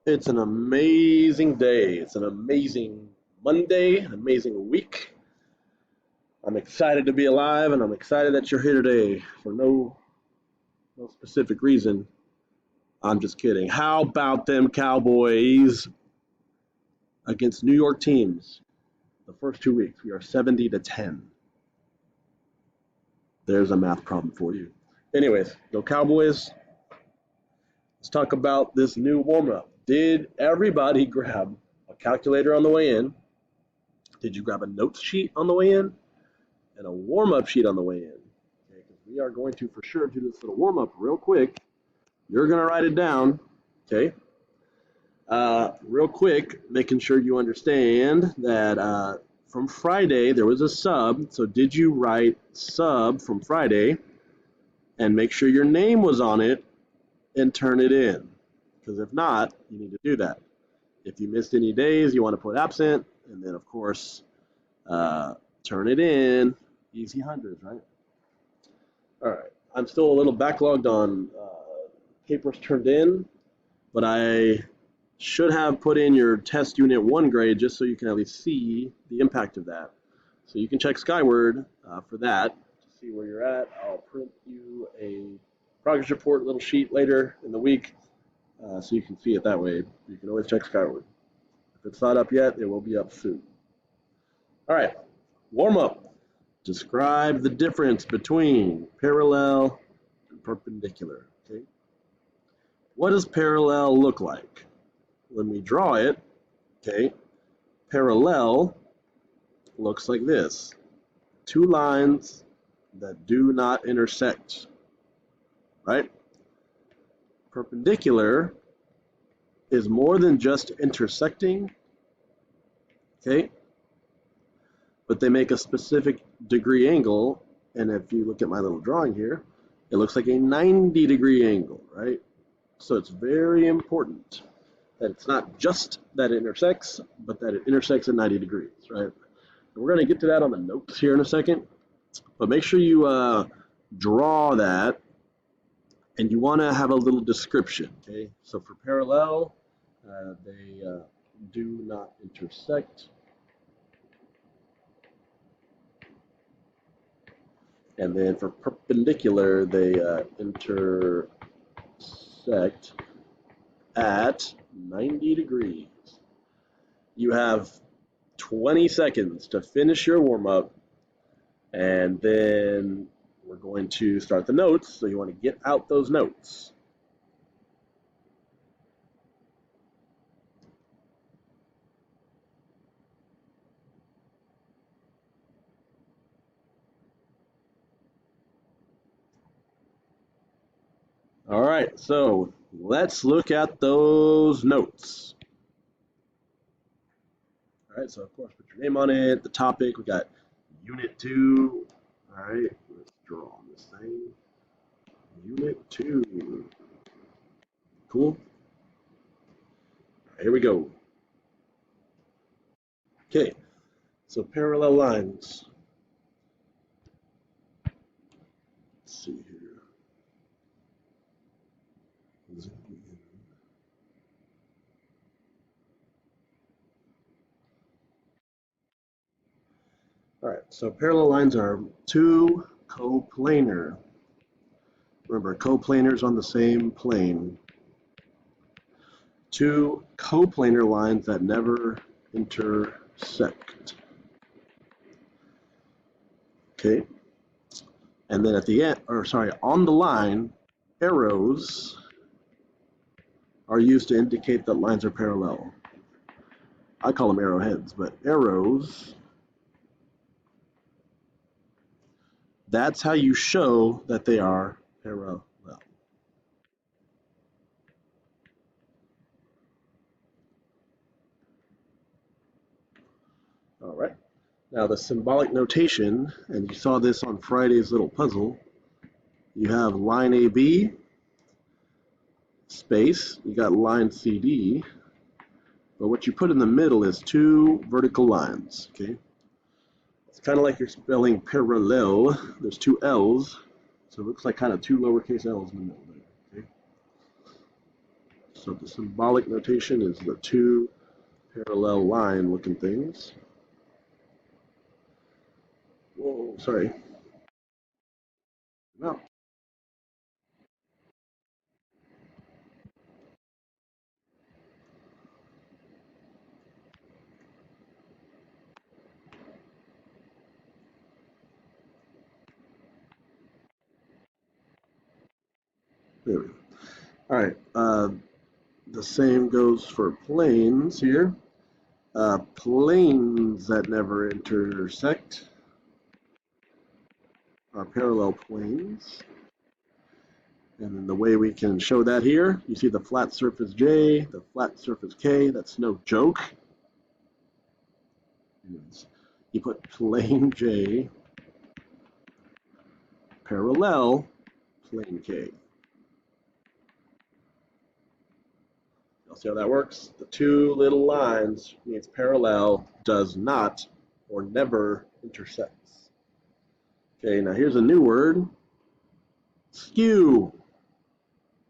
It's an amazing day. It's an amazing Monday, an amazing week. I'm excited to be alive and I'm excited that you're here today for no specific reason. I'm just kidding. How about them Cowboys against New York teams? The first 2 weeks, we are 70 to 10. There's a math problem for you. Anyways, go Cowboys. Let's talk about this new warm up. Did everybody grab a calculator on the way in? Did you grab a notes sheet on the way in? And a warm-up sheet on the way in. Okay, because we are going to for sure do this little warm-up real quick. You're going to write it down, okay? Real quick, making sure you understand that from Friday there was a sub. So did you write sub from Friday and make sure your name was on it and turn it in? Because if not, you need to do that. If you missed any days, you want to put absent, and then of course turn it in. Easy hundreds, right? All right. I'm still a little backlogged on papers turned in, but I should have put in your test unit 1 grade just so you can at least see the impact of that. So you can check Skyward for that to see where you're at. I'll print you a progress report little sheet later in the week so you can see it that way. You can always check Skyward. If it's not up yet, it will be up soon. All right, warm up. Describe the difference between parallel and perpendicular. Okay. What does parallel look like? When we draw it, okay, parallel looks like this. Two lines that do not intersect, right? Perpendicular is more than just intersecting, okay? But they make a specific degree angle, and if you look at my little drawing here, it looks like a 90-degree angle, right? So it's very important that it's not just that it intersects, but that it intersects at 90 degrees, right? And we're going to get to that on the notes here in a second, but make sure you draw that, and you want to have a little description, okay? So for parallel, they do not intersect. And then for perpendicular, they intersect at 90 degrees. You have 20 seconds to finish your warm-up, and then we're going to start the notes, so you want to get out those notes. All right, so let's look at those notes. All right, so of course, put your name on it, the topic, we got Unit 2. All right, let's draw on this thing. Unit 2. Cool. All right, here we go. Okay, so parallel lines. Let's see here. All right, so parallel lines are two coplanar. Remember, coplanars on the same plane. Two coplanar lines that never intersect. Okay, and then at the end, or sorry, on the line, arrows are used to indicate that lines are parallel. I call them arrowheads, but arrows, that's how you show that they are parallel. All right. Now the symbolic notation, and you saw this on Friday's little puzzle, you have line AB, space, you got line CD, but what you put in the middle is two vertical lines, okay? It's kind of like you're spelling parallel. There's two L's, so it looks like kind of two lowercase L's in the middle there, okay? So the symbolic notation is the two parallel line looking things. Whoa, sorry. No. There we go. All right. The same goes for planes here. Planes that never intersect are parallel planes. And then the way we can show that here, you see the flat surface J, the flat surface K, that's no joke. You put plane J parallel plane K. You'll see how that works. The two little lines means parallel does not or never intersects. Okay, now here's a new word, skew.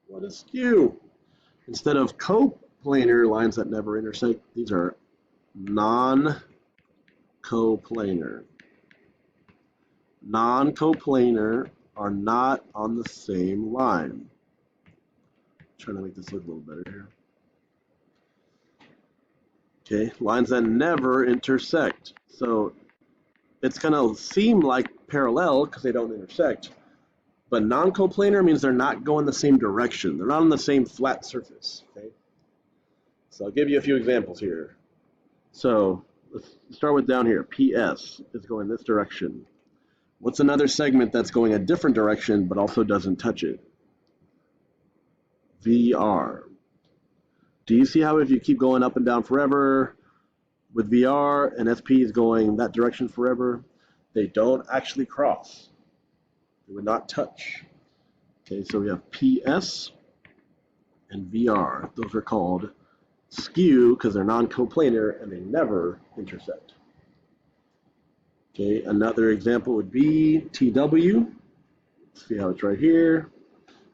What is skew? Instead of coplanar lines that never intersect, these are non-coplanar. Non-coplanar are not on the same line. I'm trying to make this look a little better here. Okay, lines that never intersect. So it's going to seem like parallel because they don't intersect, but non-coplanar means they're not going the same direction. They're not on the same flat surface. Okay, so I'll give you a few examples here. So let's start with down here. PS is going this direction. What's another segment that's going a different direction but also doesn't touch it? VR. Do you see how if you keep going up and down forever with VR and SP is going that direction forever, they don't actually cross. They would not touch. Okay, so we have PS and VR. Those are called skew because they're non-coplanar and they never intersect. Okay, another example would be TW. Let's see how it's right here.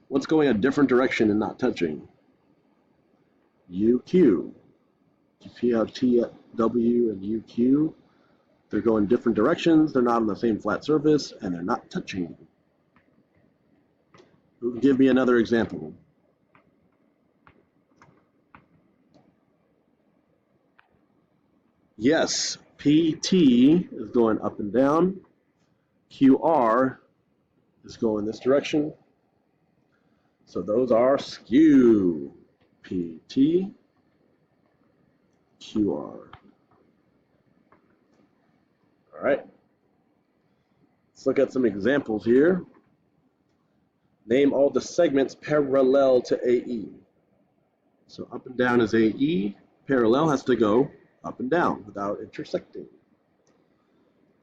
What's going a different direction and not touching? UQ. You see how TW and UQ, they're going different directions, they're not on the same flat surface, and they're not touching. Who can give me another example? Yes, PT is going up and down. QR is going this direction. So those are skew. PT, QR. All right. Let's look at some examples here. Name all the segments parallel to AE. So up and down is AE. Parallel has to go up and down without intersecting.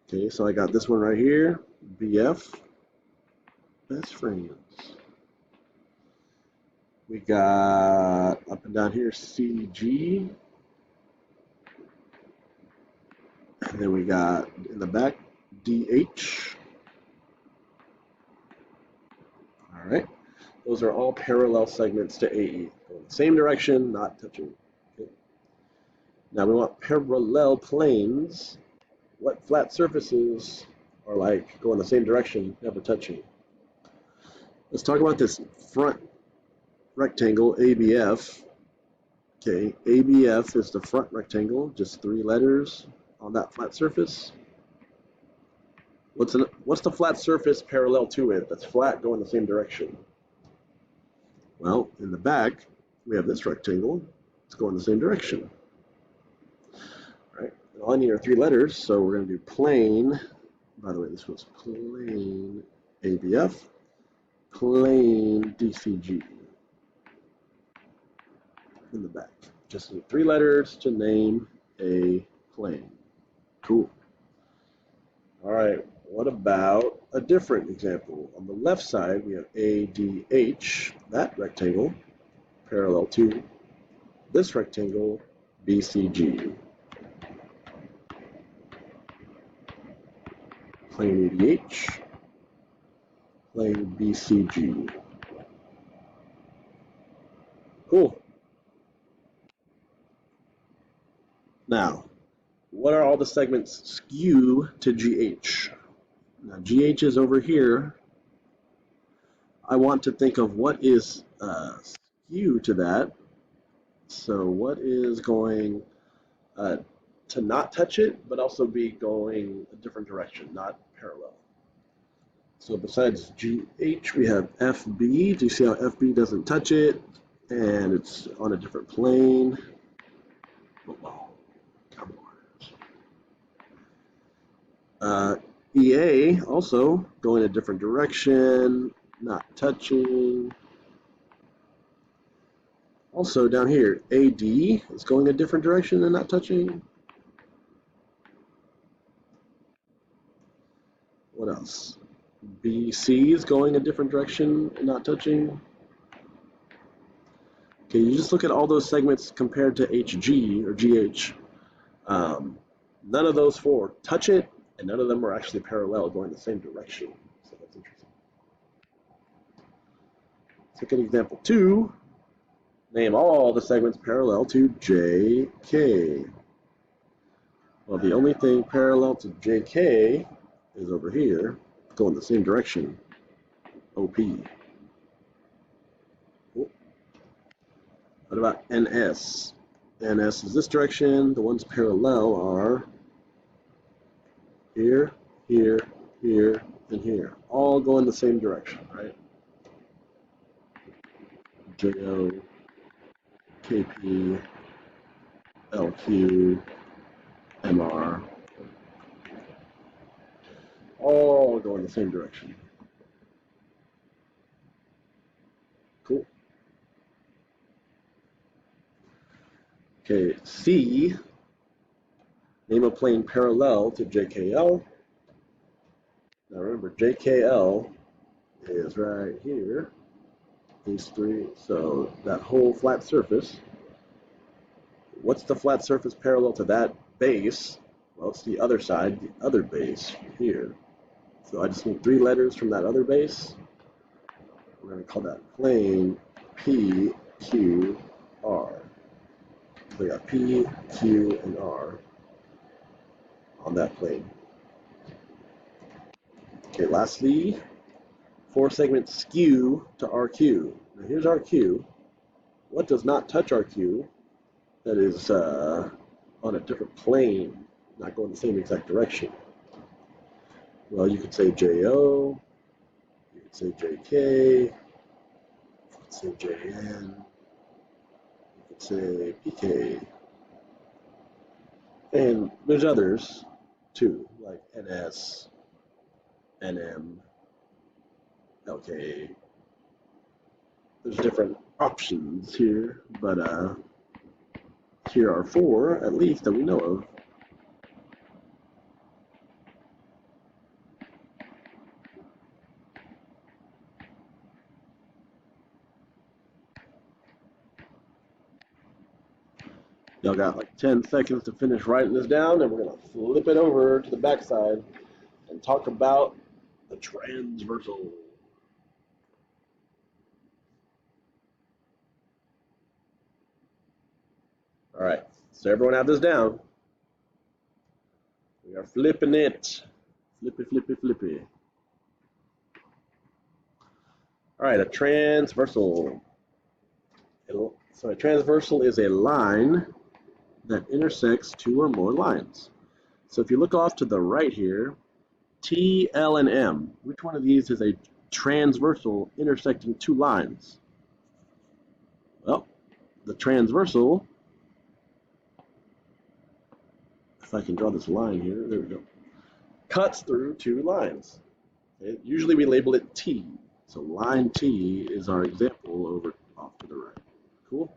Okay, so I got this one right here, BF, best friends. We got up and down here, CG. And then we got in the back, DH. All right, those are all parallel segments to AE. Going the same direction, not touching. Okay. Now we want parallel planes. What flat surfaces are like going the same direction, never touching? Let's talk about this front rectangle, ABF. Okay, ABF is the front rectangle, just 3 letters on that flat surface. What's the flat surface parallel to it that's flat going the same direction? Well, in the back, we have this rectangle. It's going the same direction. All right, and all I need are 3 letters, so we're going to do plane. By the way, this was plane ABF, plane DCG in the back. Just need 3 letters to name a plane. Cool. All right, what about a different example? On the left side, we have ADH, that rectangle, parallel to this rectangle, BCG. Plane ADH, plane BCG. Cool. Now, what are all the segments skew to GH? Now, GH is over here. I want to think of what is skew to that. So what is going to not touch it, but also be going a different direction, not parallel? So besides GH, we have FB. Do you see how FB doesn't touch it? And it's on a different plane. Oh, come on. EA also going a different direction, not touching. Also down here, AD is going a different direction and not touching. What else? BC is going a different direction and not touching. Okay, you just look at all those segments compared to HG or GH. None of those four touch it, and none of them are actually parallel, going the same direction. So that's interesting. Let's look at example 2. Name all the segments parallel to JK. Well, the only thing parallel to JK is over here, going the same direction, OP. Cool. What about NS? NS is this direction. The ones parallel are here, here, here, and here. All going the same direction, right? JO, KP, LQ, MR, all go in the same direction. Cool. Okay, C, name a plane parallel to JKL. Now remember, JKL is right here, these three, so that whole flat surface. What's the flat surface parallel to that base? Well, it's the other side, the other base here. So I just need 3 letters from that other base. We're going to call that plane P, Q, R. So we got P, Q, and R on that plane. Okay, lastly, 4 segments skew to RQ. Now here's RQ. What does not touch RQ that is on a different plane, not going the same exact direction? Well, you could say JO, you could say JK, you could say JN, you could say PK, and there's others too, like NS, NM, LK. There's different options here, but here are 4 at least that we know of. Y'all got like 10 seconds to finish writing this down, and we're going to flip it over to the backside and talk about the transversal. All right, so everyone have this down. We are flipping it. Flippy, flippy, flippy. All right, a transversal. So a transversal is a line that intersects 2 or more lines. So if you look off to the right here, T, L, and M, which one of these is a transversal intersecting 2 lines? Well, the transversal, if I can draw this line here, there we go, cuts through 2 lines. Okay? Usually we label it T. So line T is our example over off to the right. Cool?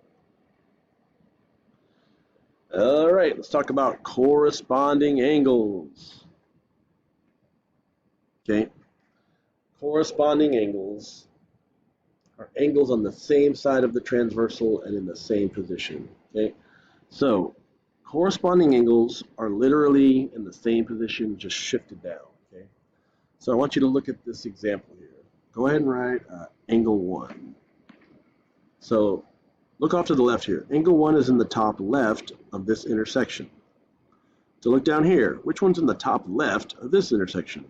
All right, let's talk about corresponding angles. Okay, corresponding angles are angles on the same side of the transversal and in the same position. Okay, so corresponding angles are literally in the same position, just shifted down. Okay, so I want you to look at this example here. Go ahead and write angle 1. So look off to the left here. Angle 1 is in the top left of this intersection. So look down here. Which one's in the top left of this intersection?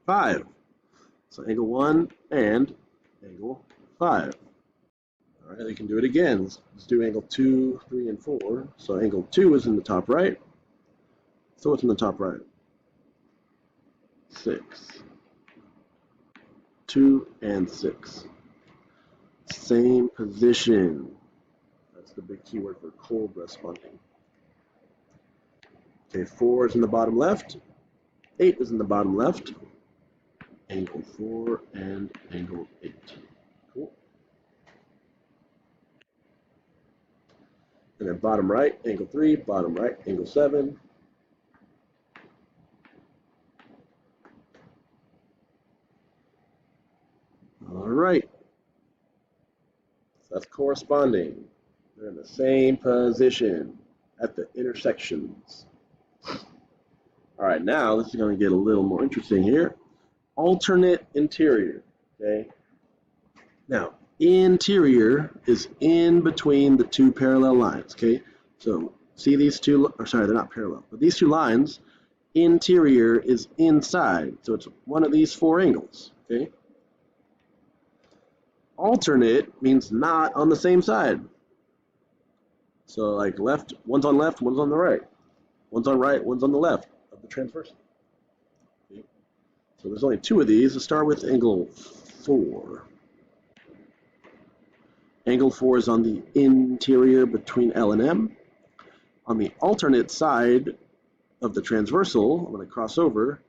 5. So angle 1 and angle 5. All right, we can do it again. Let's do angle 2, 3, and 4. So angle 2 is in the top right. So what's in the top right? 6. 2 and 6. Same position. That's the big keyword for cold responding. Okay, 4 is in the bottom left. 8 is in the bottom left. Angle 4 and angle 8. Cool. And then bottom right, angle 3, bottom right, angle 7. All right. So that's corresponding. They're in the same position at the intersections. All right, now this is going to get a little more interesting here. Alternate interior, okay? Now, interior is in between the two parallel lines, okay? So see these two, or sorry, they're not parallel, but these two lines, interior is inside. So it's one of these 4 angles, okay? Alternate means not on the same side. So like left, one's on left, one's on the right. One's on right, one's on the left of the transverse. Okay. So there's only 2 of these. Let's start with angle 4. Angle 4 is on the interior between L and M. On the alternate side of the transversal, I'm going to cross over.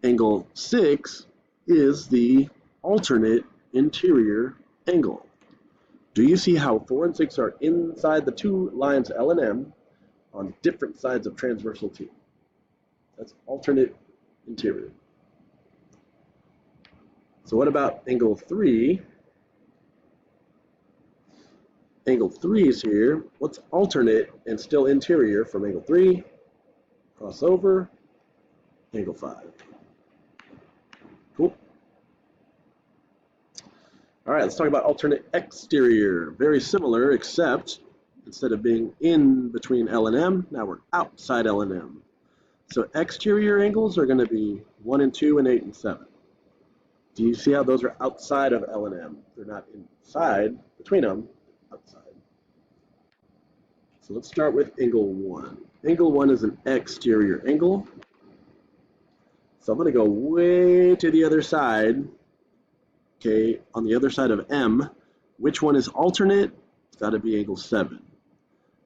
Angle 6 is the alternate interior angle. Do you see how 4 and 6 are inside the 2 lines L and M on different sides of transversal T? That's alternate interior. So what about angle 3? Angle 3 is here. What's alternate and still interior from angle 3? Cross over, angle 5. Cool. All right, let's talk about alternate exterior. Very similar, except instead of being in between L and M, now we're outside L and M. So exterior angles are going to be 1 and 2 and 8 and 7. Do you see how those are outside of L and M? They're not inside, between them, outside. So let's start with angle 1. Angle 1 is an exterior angle. So I'm going to go way to the other side. Okay, on the other side of M, which one is alternate? It's got to be angle 7.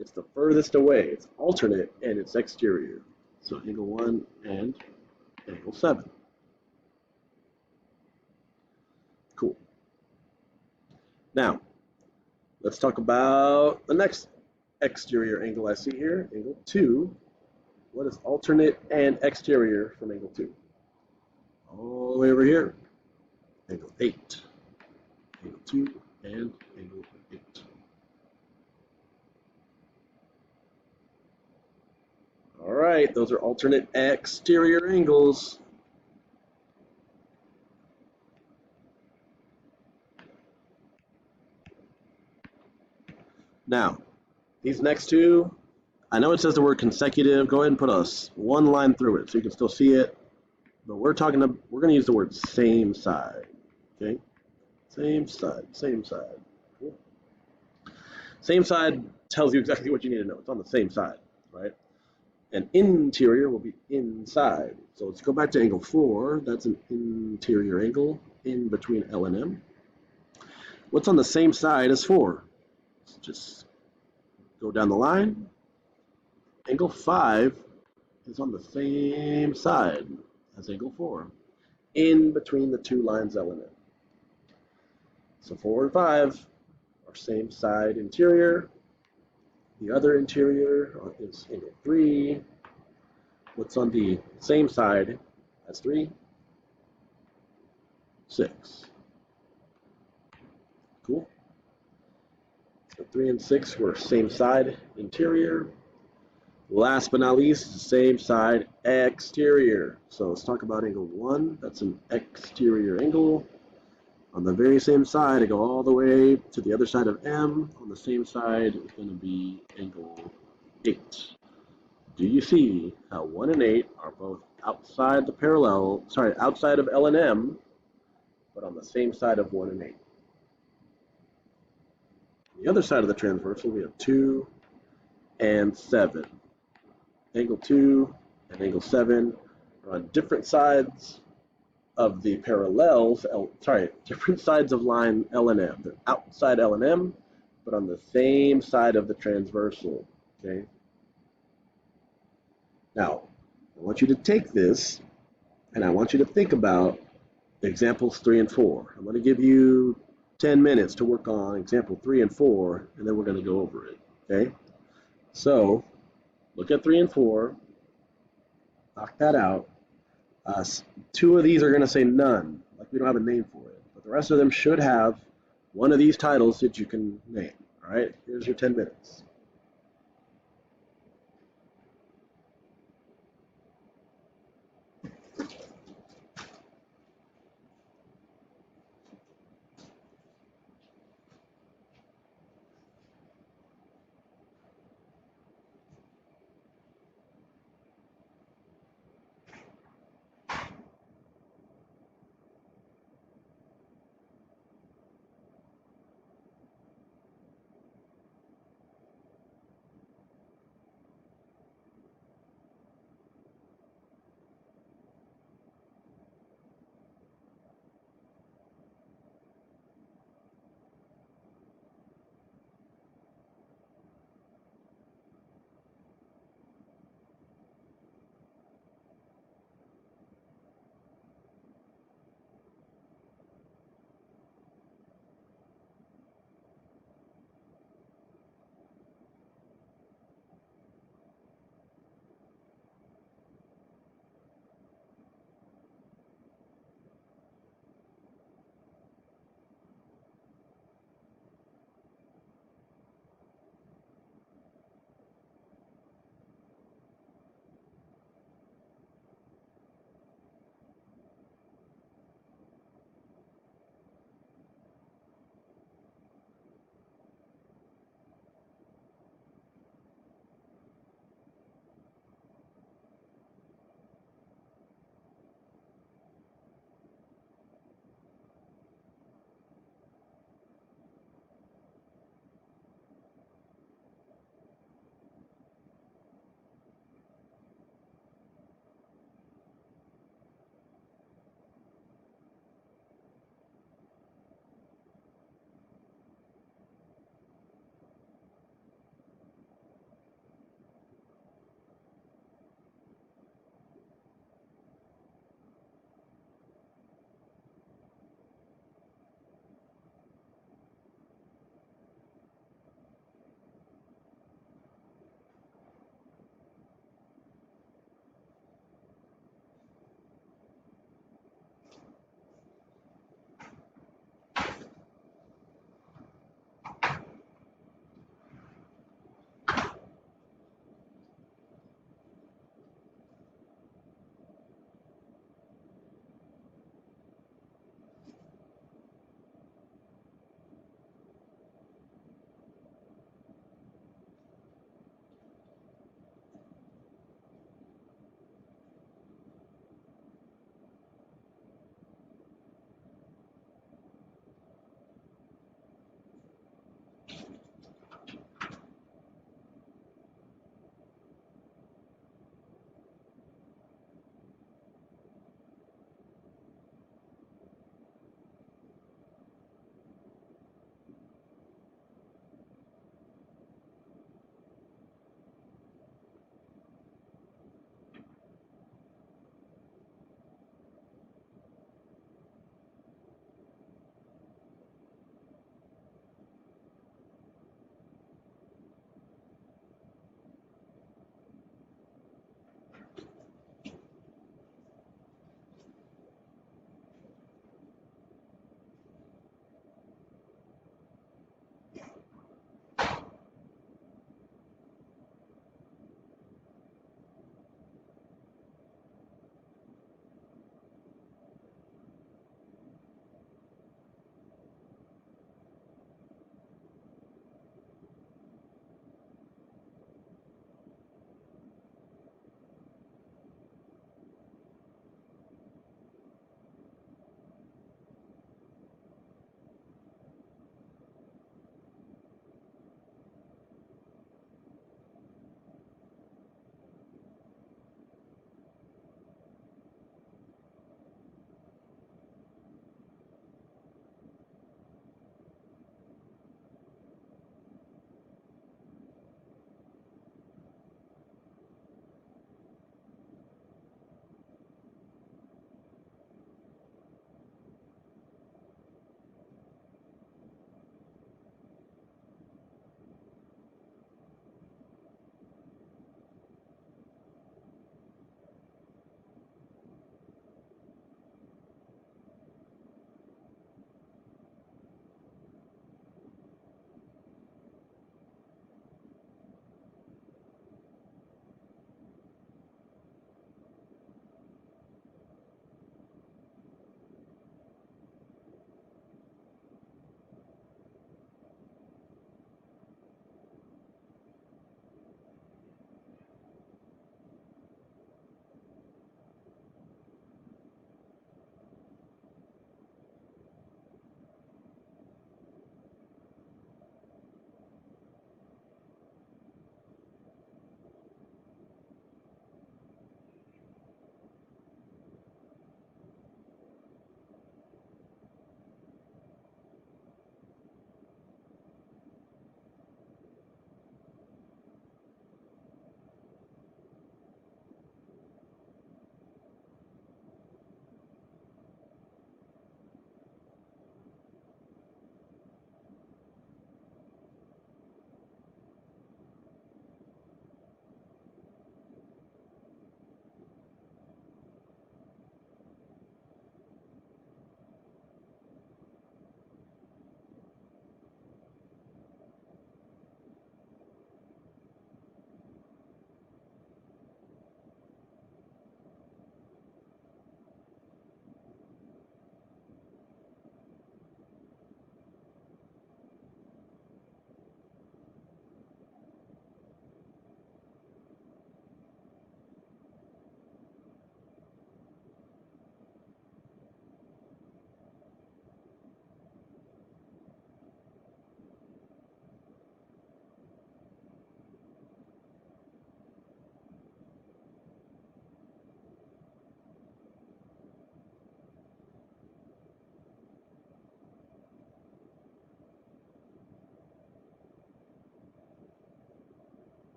It's the furthest away. It's alternate and it's exterior. So angle 1 and angle 7. Cool. Now, let's talk about the next exterior angle I see here, angle 2. What is alternate and exterior from angle 2? All the way over here. Angle 8, angle 2, and angle 8. All right, those are alternate exterior angles. Now, these next 2, I know it says the word consecutive. Go ahead and put one line through it so you can still see it. But we're going to use the word same side. Okay, same side, same side. Cool. Same side tells you exactly what you need to know. It's on the same side, right? And interior will be inside. So let's go back to angle 4. That's an interior angle in between L and M. What's on the same side as 4? Let's just go down the line. Angle 5 is on the same side as angle 4, in between the 2 lines L and M. So 4 and 5 are same side interior. The other interior is angle 3. What's on the same side as 3? 6. Cool. So 3 and 6 were same side interior. Last but not least, same side exterior. So let's talk about angle 1. That's an exterior angle. On the very same side, I go all the way to the other side of M. On the same side is going to be angle 8. Do you see how 1 and 8 are both outside the parallel, sorry, outside of L and M, but on the same side of 1 and 8? On the other side of the transversal, we have 2 and 7. Angle 2 and angle 7 are on different sides of the parallels, different sides of line L and M. They're outside L and M, but on the same side of the transversal, okay? Now, I want you to take this, and I want you to think about examples 3 and 4. I'm going to give you 10 minutes to work on example 3 and 4, and then we're going to go over it, okay? So, look at 3 and 4, knock that out. 2 of these are going to say none, like we don't have a name for it. But the rest of them should have one of these titles that you can name. All right, here's your 10 minutes.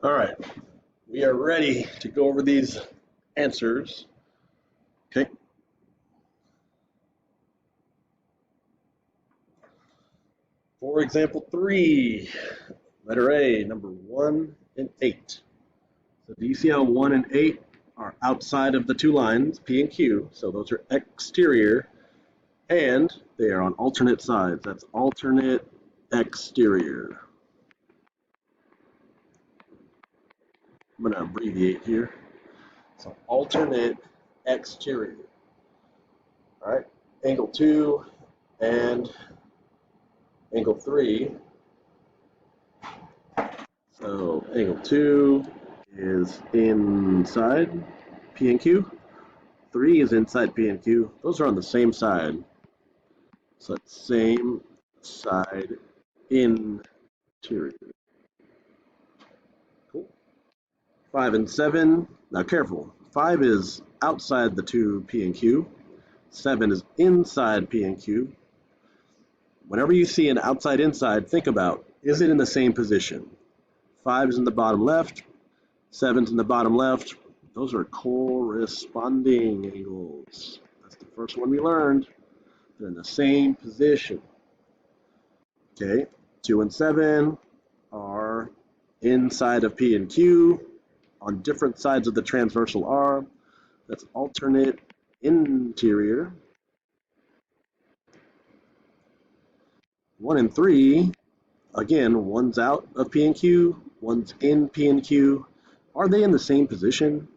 All right, we are ready to go over these answers. Okay. For example 3, letter A, number 1 and 8. So do you see how 1 and 8 are outside of the two lines, P and Q? So those are exterior, and they are on alternate sides. That's alternate exterior. I'm going to abbreviate here. So alternate exterior. All right, angle 2 and angle 3. So angle 2 is inside P and Q. 3 is inside P and Q. Those are on the same side. So it's same side interior. Cool. 5 and 7. Now careful. 5 is outside the two P and Q. 7 is inside P and Q. Whenever you see an outside inside, think about, is it in the same position? 5 is in the bottom left. 7's in the bottom left. Those are corresponding angles. That's the first one we learned. They're in the same position. Okay, 2 and 7 are inside of P and Q on different sides of the transversal R. That's alternate interior. 1 and 3, again, one's out of P and Q, one's in P and Q. Are they in the same position?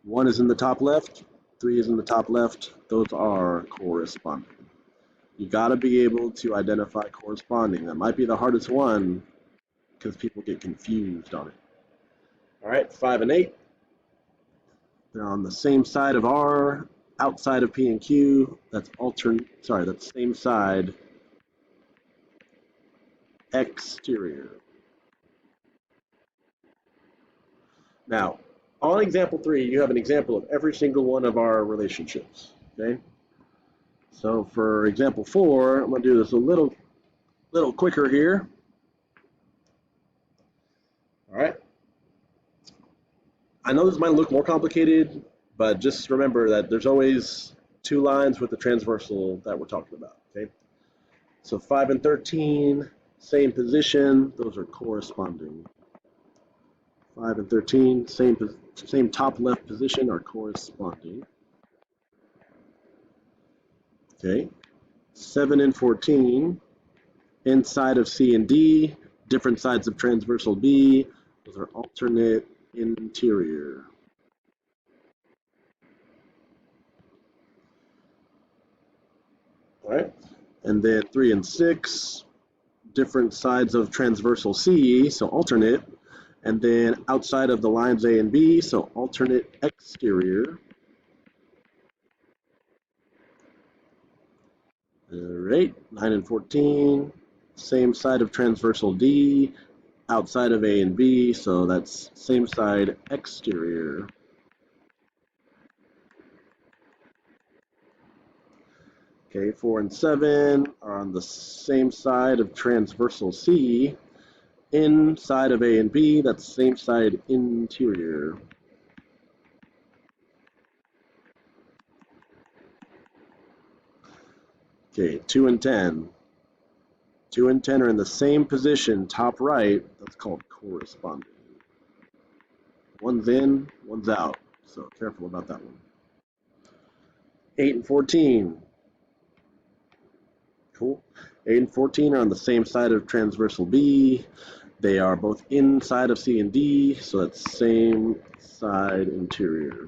1 is in the top left, 3 is in the top left. Those are corresponding. You got to be able to identify corresponding. That might be the hardest one because people get confused on it. All right, 5 and 8. They're on the same side of R, outside of P and Q. That's that's same side exterior. Now, on example 3, you have an example of every single one of our relationships, okay? So for example 4, I'm going to do this a little quicker here. All right. I know this might look more complicated, but just remember that there's always two lines with the transversal that we're talking about, okay? So 5 and 13, same position, those are corresponding. 5 and 13, same top left position are corresponding. Okay, 7 and 14, inside of C and D, different sides of transversal B, those are alternate interior. All right, and then 3 and 6, different sides of transversal C, so alternate, and then outside of the lines A and B, so alternate exterior. All right, 9 and 14, same side of transversal D, outside of A and B, so that's same side exterior. Okay, 4 and 7 are on the same side of transversal C, inside of A and B, that's same side interior. Okay, 2 and 10. 2 and 10 are in the same position, top right, that's called corresponding. One's in, one's out, so careful about that one. 8 and 14. Cool. 8 and 14 are on the same side of transversal B. They are both inside of C and D, so that's same side interior.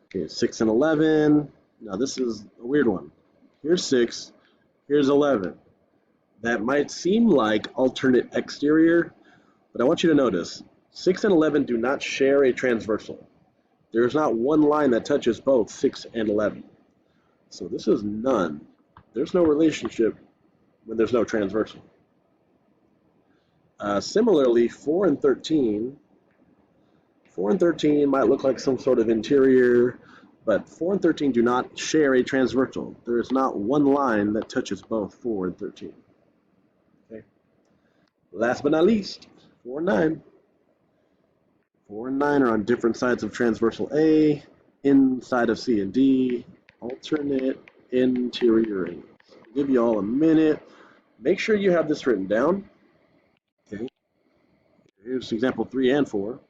Okay, 6 and 11. Now this is a weird one. Here's 6, here's 11. That might seem like alternate exterior, but I want you to notice 6 and 11 do not share a transversal. There's not one line that touches both 6 and 11. So this is none. There's no relationship when there's no transversal. Similarly, 4 and 13. 4 and 13 might look like some sort of interior, but 4 and 13 do not share a transversal. There is not one line that touches both 4 and 13. Okay. Last but not least, 4 and 9. 4 and 9 are on different sides of transversal A, inside of C and D, alternate interior angles. I'll give you all a minute. Make sure you have this written down. Okay. Here's example 3 and 4.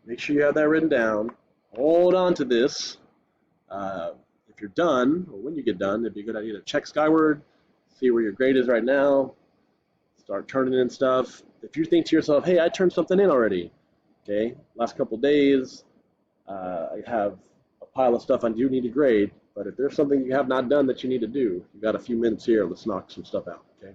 Make sure you have that written down. Hold on to this. If you're done, or when you get done, it'd be a good idea to check skyward, see where your grade is right now, start turning in stuff. If you think to yourself, hey, I turned something in already, okay, last couple days, I have a pile of stuff I do need to grade, but if there's something you have not done that you need to do, you got a few minutes here, let's knock some stuff out, okay?